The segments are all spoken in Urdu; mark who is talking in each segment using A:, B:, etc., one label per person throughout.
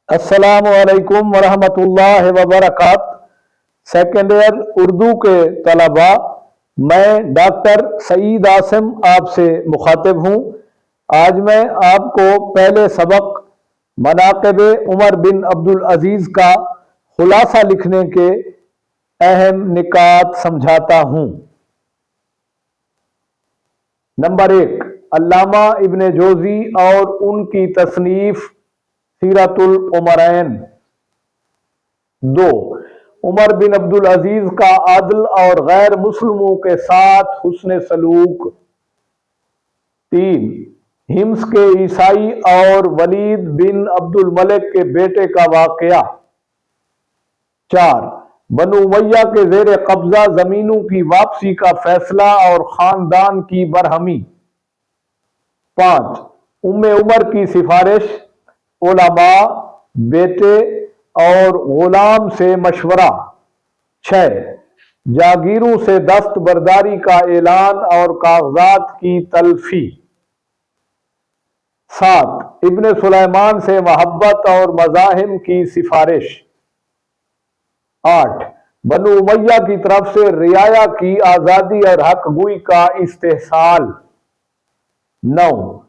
A: السلام علیکم ورحمۃ اللہ وبرکاتہ۔ سیکنڈ ایئر اردو کے طلباء، میں ڈاکٹر سعید عاصم آپ سے مخاطب ہوں۔ آج میں آپ کو پہلے سبق مناقب عمر بن عبدالعزیز کا خلاصہ لکھنے کے اہم نکات سمجھاتا ہوں۔ نمبر 1، علامہ ابن جوزی اور ان کی تصنیف سیرت العمرین۔ 2، عمر بن عبدالعزیز کا عدل اور غیر مسلموں کے ساتھ حسن سلوک۔ 3، حمص کے عیسائی اور ولید بن عبد الملک کے بیٹے کا واقعہ۔ 4، بنو امیہ کے زیر قبضہ زمینوں کی واپسی کا فیصلہ اور خاندان کی برہمی۔ 5، ام عمر کی سفارش، علماء، بیٹے اور غلام سے مشورہ۔ 6، جاگیروں سے دست برداری کا اعلان اور کاغذات کی تلفی۔ 7، ابن سلیمان سے محبت اور مزاحم کی سفارش۔ 8، بنو امیہ کی طرف سے رعایا کی آزادی اور حق گوئی کا استحصال۔ 9،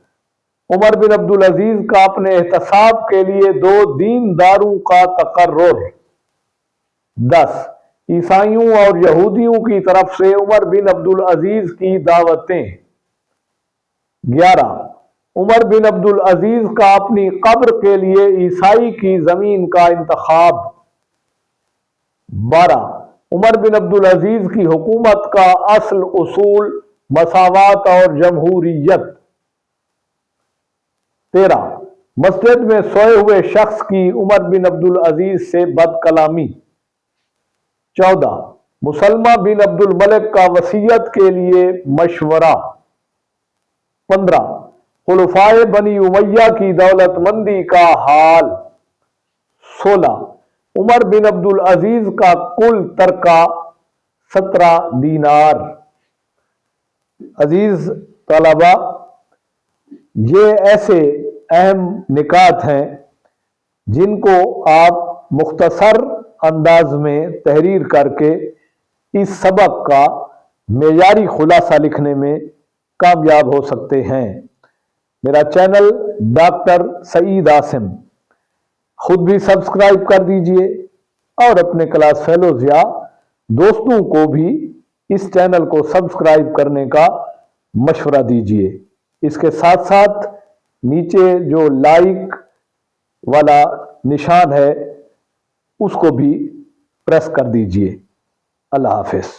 A: عمر بن عبدالعزیز کا اپنے احتساب کے لیے 2 دینداروں کا تقرر۔ 10، عیسائیوں اور یہودیوں کی طرف سے عمر بن عبدالعزیز کی دعوتیں۔ 11، عمر بن عبدالعزیز کا اپنی قبر کے لیے عیسائی کی زمین کا انتخاب۔ 12، عمر بن عبدالعزیز کی حکومت کا اصل اصول، مساوات اور جمہوریت۔ 13، مسجد میں سوئے ہوئے شخص کی عمر بن عبدالعزیز سے بد کلامی۔ 14، مسلمہ بن عبد الملک کا وصیت کے لیے مشورہ۔ 15، خلفائے بنی امیہ کی دولت مندی کا حال۔ 16، عمر بن عبدالعزیز کا کل ترکہ 17 دینار۔ عزیز طلباء، یہ ایسے اہم نکات ہیں جن کو آپ مختصر انداز میں تحریر کر کے اس سبق کا معیاری خلاصہ لکھنے میں کامیاب ہو سکتے ہیں۔ میرا چینل ڈاکٹر سعید عاصم خود بھی سبسکرائب کر دیجئے اور اپنے کلاس فیلوز یا دوستوں کو بھی اس چینل کو سبسکرائب کرنے کا مشورہ دیجئے۔ اس کے ساتھ ساتھ نیچے جو لائک والا نشان ہے اس کو بھی پریس کر دیجئے۔ اللہ حافظ۔